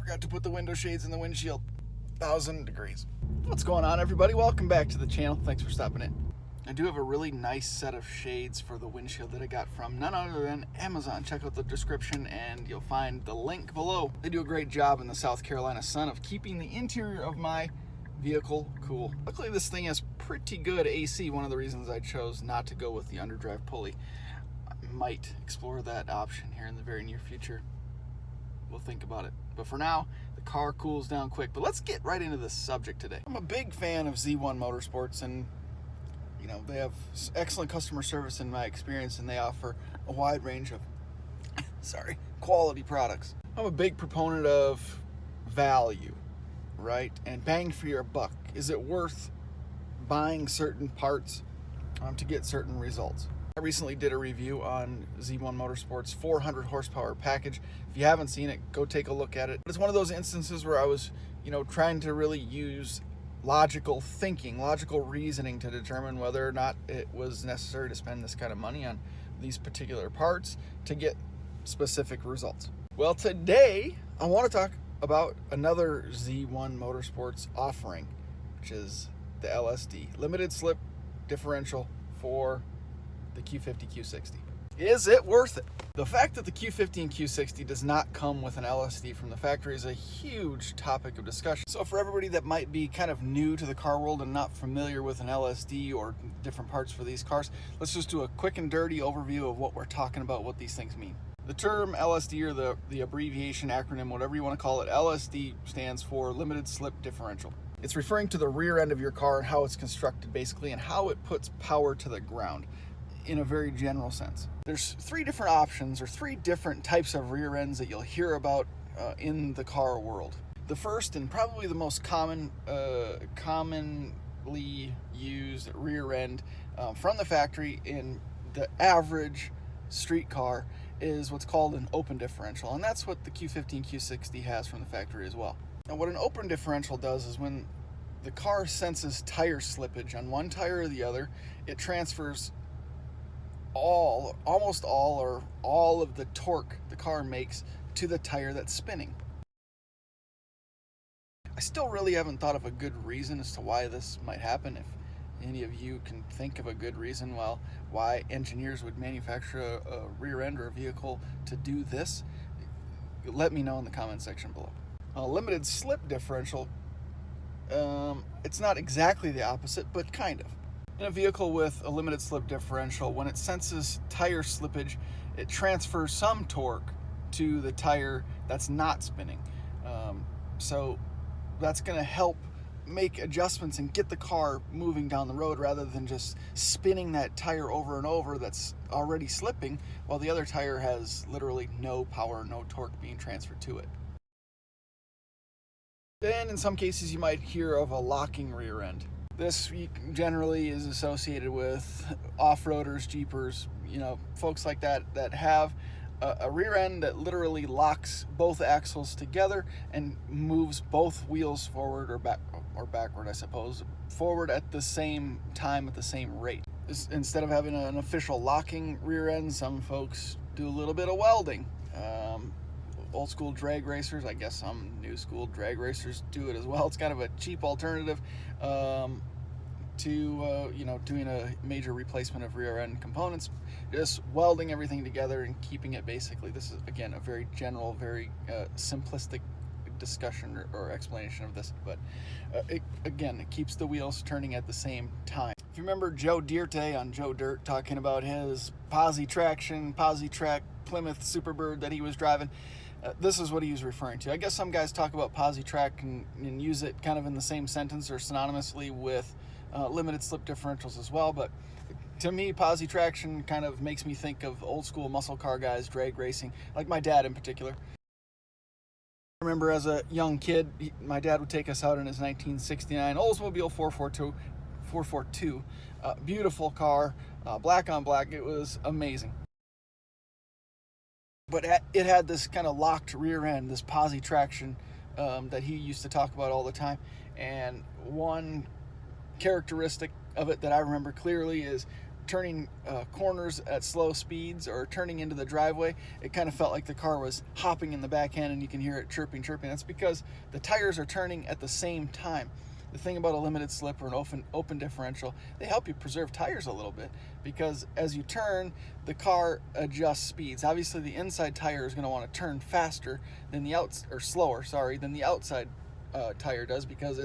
Forgot to put the window shades in the windshield. 1,000 degrees. What's going on, everybody? Welcome back to the channel. Thanks for stopping in. I do have a really nice set of shades for the windshield that I got from none other than Amazon. Check out the description and you'll find the link below. They do a great job in the South Carolina sun of keeping the interior of my vehicle cool. Luckily, this thing has pretty good AC. One of the reasons I chose not to go with the underdrive pulley. I might explore that option here in the very near future. We'll think about it. But for now, the car cools down quick. But let's get right into this subject today. I'm a big fan of Z1 Motorsports, and you know, they have excellent customer service in my experience, and they offer a wide range of quality products. I'm a big proponent of value, right? And bang for your buck. Is it worth buying certain parts to get certain results? I recently did a review on Z1 Motorsports 400 horsepower package. If you haven't seen it, go take a look at it. It's one of those instances where I was, trying to really use logical thinking, logical reasoning to determine whether or not it was necessary to spend this kind of money on these particular parts to get specific results. Well, today I want to talk about another Z1 Motorsports offering, which is the LSD, limited slip differential for the Q50 Q60. Is it worth it? The fact that the Q50 and Q60 does not come with an LSD from the factory is a huge topic of discussion. So for everybody that might be kind of new to the car world and not familiar with an LSD or different parts for these cars, let's just do a quick and dirty overview of what we're talking about, what these things mean. The term LSD, or the abbreviation, acronym, whatever you want to call it, LSD stands for limited slip differential. It's referring to the rear end of your car and how it's constructed basically, and how it puts power to the ground in a very general sense. There's three different options or three different types of rear ends that you'll hear about in the car world. The first and probably the most commonly used rear end from the factory in the average street car is what's called an open differential, and that's what the Q50 and Q60 has from the factory as well. Now, what an open differential does is when the car senses tire slippage on one tire or the other, it transfers almost all or all of the torque the car makes to the tire that's spinning. I still really haven't thought of a good reason as to why this might happen. If any of you can think of a good reason why engineers would manufacture a rear end or a vehicle to do this, let me know in the comment section below. A limited slip differential, it's not exactly the opposite, but kind of. In a vehicle with a limited slip differential, when it senses tire slippage, it transfers some torque to the tire that's not spinning. So that's going to help make adjustments and get the car moving down the road rather than just spinning that tire over and over that's already slipping while the other tire has literally no power, no torque being transferred to it. Then in some cases you might hear of a locking rear end. This generally is associated with off-roaders, jeepers, folks like that have a rear end that literally locks both axles together and moves both wheels forward or backward, I suppose, forward at the same time at the same rate. Instead of having an official locking rear end, some folks do a little bit of welding. Old school drag racers, I guess some new school drag racers do it as well. It's kind of a cheap alternative to doing a major replacement of rear end components, just welding everything together and keeping it basically. This is again a very general, very simplistic discussion or explanation of this, but it keeps the wheels turning at the same time. If you remember Joe Dierte on Joe Dirt talking about his Positraction, Plymouth Superbird that he was driving, this is what he was referring to. I guess some guys talk about Positraction and use it kind of in the same sentence or synonymously with limited slip differentials as well, but to me, Positraction kind of makes me think of old school muscle car guys, drag racing, like my dad in particular. I remember as a young kid, my dad would take us out in his 1969 Oldsmobile 442, beautiful car, black on black. It was amazing. But it had this kind of locked rear end, this Positraction that he used to talk about all the time. And one characteristic of it that I remember clearly is turning corners at slow speeds or turning into the driveway, it kind of felt like the car was hopping in the backhand, and you can hear it chirping. That's because the tires are turning at the same time. The thing about a limited slip or an open differential, they help you preserve tires a little bit, because as you turn, the car adjusts speeds. Obviously, the inside tire is going to want to turn faster than the slower than the outside tire does, because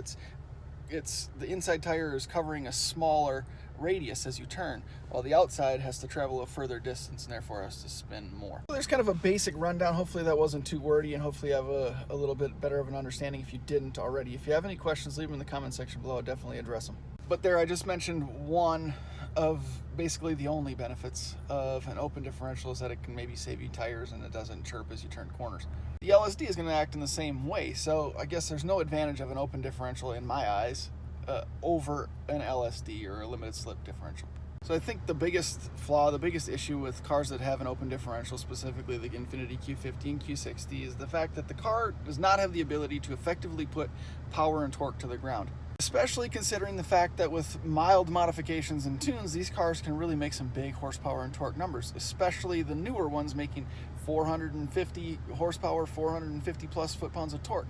the inside tire is covering a smaller radius as you turn, while the outside has to travel a further distance and therefore has to spin more. So there's kind of a basic rundown. Hopefully that wasn't too wordy, and hopefully you have a little bit better of an understanding if you didn't already. If you have any questions, leave them in the comment section below. I'll definitely address them. But there, I just mentioned one of basically the only benefits of an open differential, is that it can maybe save you tires and it doesn't chirp as you turn corners. The LSD is going to act in the same way, so I guess there's no advantage of an open differential in my eyes over an LSD or a limited slip differential. So I think the biggest flaw, the biggest issue with cars that have an open differential, specifically the Infiniti Q50 and Q60, is the fact that the car does not have the ability to effectively put power and torque to the ground. Especially considering the fact that with mild modifications and tunes, these cars can really make some big horsepower and torque numbers, especially the newer ones making 450 horsepower, 450 plus foot-pounds of torque.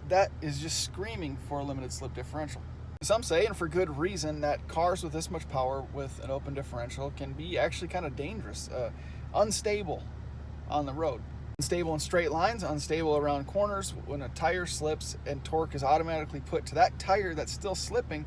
That is just screaming for a limited slip differential. Some say, and for good reason, that cars with this much power with an open differential can be actually kind of dangerous, unstable on the road. Unstable in straight lines, unstable around corners. When a tire slips and torque is automatically put to that tire that's still slipping,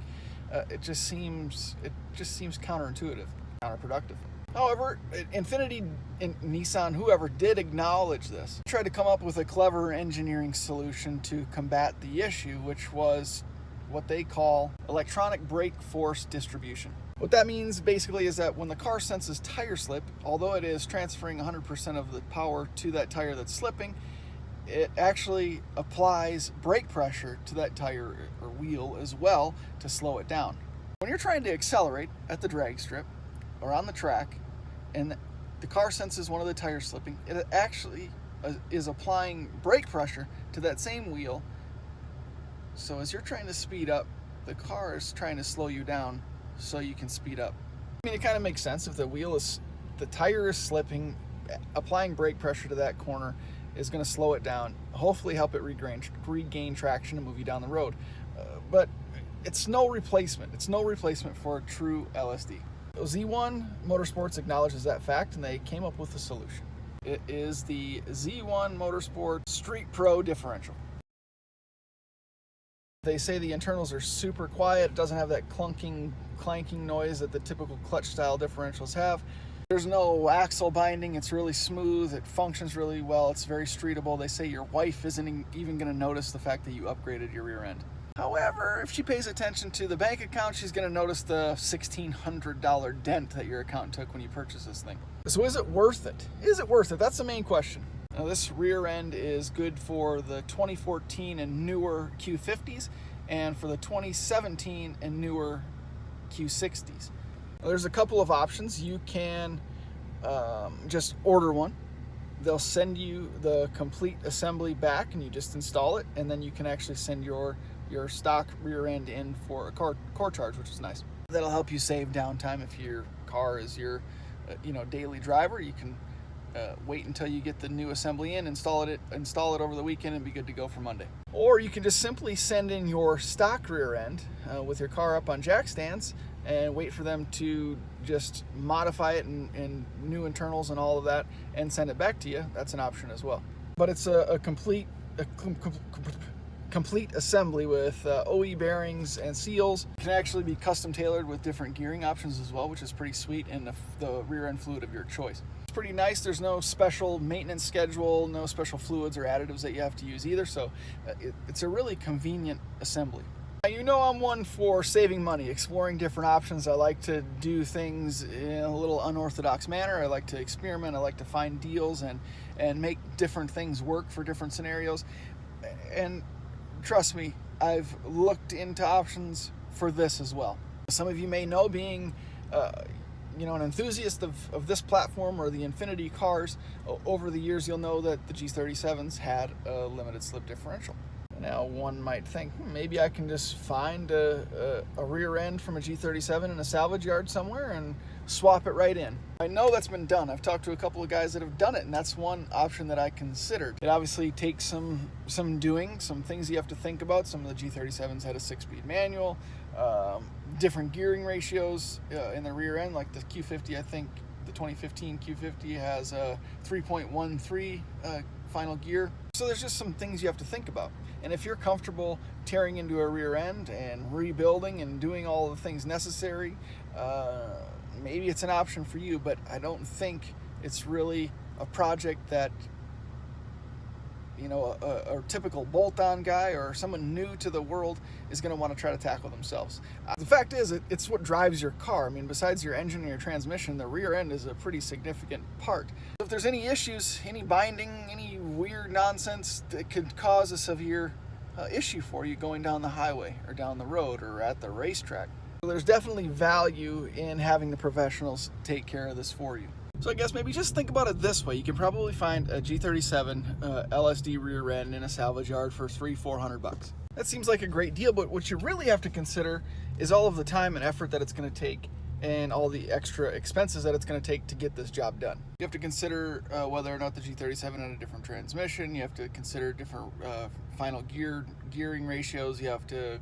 it just seems counterintuitive, counterproductive. However, Infiniti and Nissan, whoever, did acknowledge this. Tried to come up with a clever engineering solution to combat the issue, which was what they call electronic brake force distribution. What that means basically is that when the car senses tire slip, although it is transferring 100% of the power to that tire that's slipping, it actually applies brake pressure to that tire or wheel as well to slow it down. When you're trying to accelerate at the drag strip or on the track, and the car senses one of the tires slipping, it actually is applying brake pressure to that same wheel. So as you're trying to speed up, the car is trying to slow you down so you can speed up. I mean, it kind of makes sense. If the tire is slipping, applying brake pressure to that corner is going to slow it down, hopefully help it regain traction and move you down the road. But it's no replacement. It's no replacement for a true LSD. Z1 Motorsports acknowledges that fact, and they came up with a solution. It is the Z1 Motorsports Street Pro differential. They say the internals are super quiet. It doesn't have that clanking noise that the typical clutch style differentials have. There's no axle binding. It's really smooth. It functions really well. It's very streetable. They say your wife isn't even going to notice the fact that you upgraded your rear end. However, if she pays attention to the bank account, she's going to notice the $1,600 dent that your account took when you purchased this thing. So is it worth it? Is it worth it? That's the main question. Now, this rear end is good for the 2014 and newer Q50s and for the 2017 and newer Q60s. Now, there's a couple of options. You can just order one. They'll send you the complete assembly back and you just install it, and then you can actually send your stock rear end in for a core charge, which is nice. That'll help you save downtime. If your car is your daily driver, you can wait until you get the new assembly in, install it over the weekend, and be good to go for Monday. Or you can just simply send in your stock rear end with your car up on jack stands and wait for them to just modify it and new internals and all of that and send it back to you. That's an option as well. But it's a complete assembly with OE bearings and seals. It can actually be custom tailored with different gearing options as well, which is pretty sweet, and the rear end fluid of your choice. It's pretty nice. There's no special maintenance schedule, no special fluids or additives that you have to use either, so it's a really convenient assembly. Now, you know I'm one for saving money, exploring different options. I like to do things in a little unorthodox manner. I like to experiment. I like to find deals and make different things work for different scenarios. And trust me, I've looked into options for this as well. Some of you may know, being an enthusiast of this platform or the Infiniti cars, over the years you'll know that the G37s had a limited slip differential. Now one might think, maybe I can just find a rear end from a G37 in a salvage yard somewhere and swap it right in. I know that's been done. I've talked to a couple of guys that have done it, and that's one option that I considered. It obviously takes some doing, some things you have to think about. Some of the G37s had a 6-speed manual, different gearing ratios in the rear end, like the Q50, I think the 2015 Q50 has a 3.13 final gear. So there's just some things you have to think about. And if you're comfortable tearing into a rear end and rebuilding and doing all the things necessary, maybe it's an option for you, but I don't think it's really a project that, you know, a typical bolt-on guy or someone new to the world is going to want to try to tackle themselves. The fact is, it's what drives your car. I mean, besides your engine and your transmission, the rear end is a pretty significant part. If there's any issues, any binding, any weird nonsense that could cause a severe issue for you going down the highway or down the road or at the racetrack, there's definitely value in having the professionals take care of this for you. So I guess maybe just think about it this way. You can probably find a G37 LSD rear end in a salvage yard for $300-400. That seems like a great deal, but what you really have to consider is all of the time and effort that it's going to take and all the extra expenses that it's going to take to get this job done. You have to consider whether or not the G37 had a different transmission. You have to consider different final gearing ratios. You have to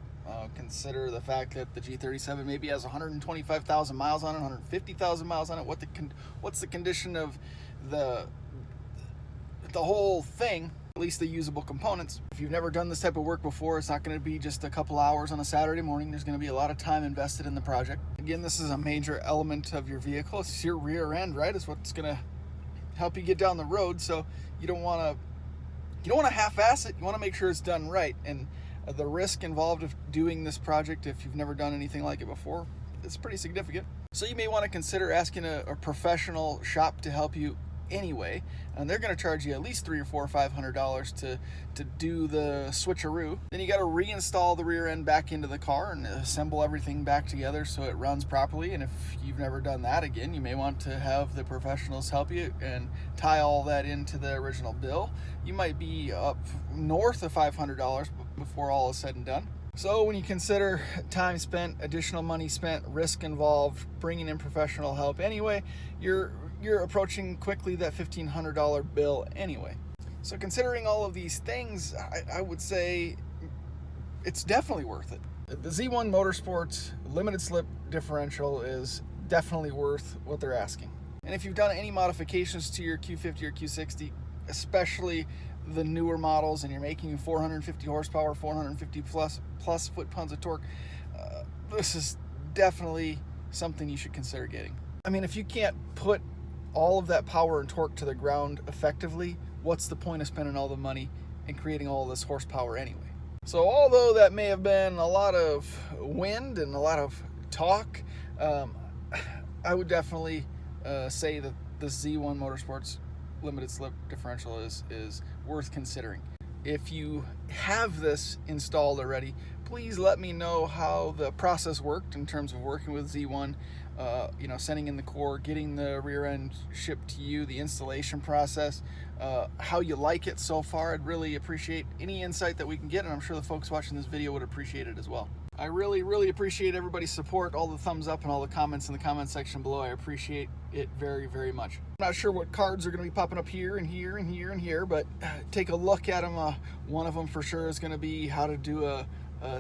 consider the fact that the G37 maybe has 125,000 miles on it, 150,000 miles on it. What's the condition of the whole thing, at least the usable components. If you've never done this type of work before, it's not going to be just a couple hours on a Saturday morning. There's going to be a lot of time invested in the project. Again, this is a major element of your vehicle. It's your rear end, right? It's what's going to help you get down the road. So you don't want to half-ass it. You want to make sure it's done right. And the risk involved of doing this project, if you've never done anything like it before, it's pretty significant. So you may want to consider asking a professional shop to help you anyway, and they're going to charge you at least $300 or $500 to do the switcheroo. Then you got to reinstall the rear end back into the car and assemble everything back together so it runs properly. And if you've never done that, again, you may want to have the professionals help you and tie all that into the original bill. You might be up north of $500 before all is said and done. So when you consider time spent, additional money spent, risk involved, bringing in professional help anyway, you're approaching quickly that $1,500 bill anyway. So considering all of these things, I would say it's definitely worth it. The Z1 Motorsports limited slip differential is definitely worth what they're asking. And if you've done any modifications to your Q50 or Q60, especially the newer models, and you're making 450 horsepower, 450 plus foot-pounds of torque, this is definitely something you should consider getting. I mean, if you can't put all of that power and torque to the ground effectively, what's the point of spending all the money and creating all this horsepower anyway? So although that may have been a lot of wind and a lot of talk, I would definitely say that the Z1 Motorsports limited slip differential is worth considering. If you have this installed already, please let me know how the process worked in terms of working with Z1, sending in the core, getting the rear end shipped to you, the installation process, how you like it so far. I'd really appreciate any insight that we can get, and I'm sure the folks watching this video would appreciate it as well. I really appreciate everybody's support, all the thumbs up and all the comments in the comment section below. I appreciate it very much. I'm not sure what cards are going to be popping up here and here and here and here, but take a look at them. One of them for sure is going to be how to do a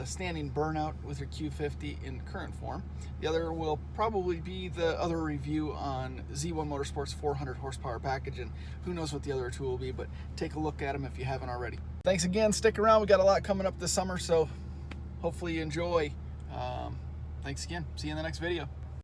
standing burnout with your Q50 in current form. The other will probably be the other review on Z1 Motorsports 400 horsepower package, and who knows what the other two will be, but take a look at them if you haven't already. Thanks again. Stick around. We got a lot coming up this summer, so hopefully you enjoy. Thanks again. See you in the next video.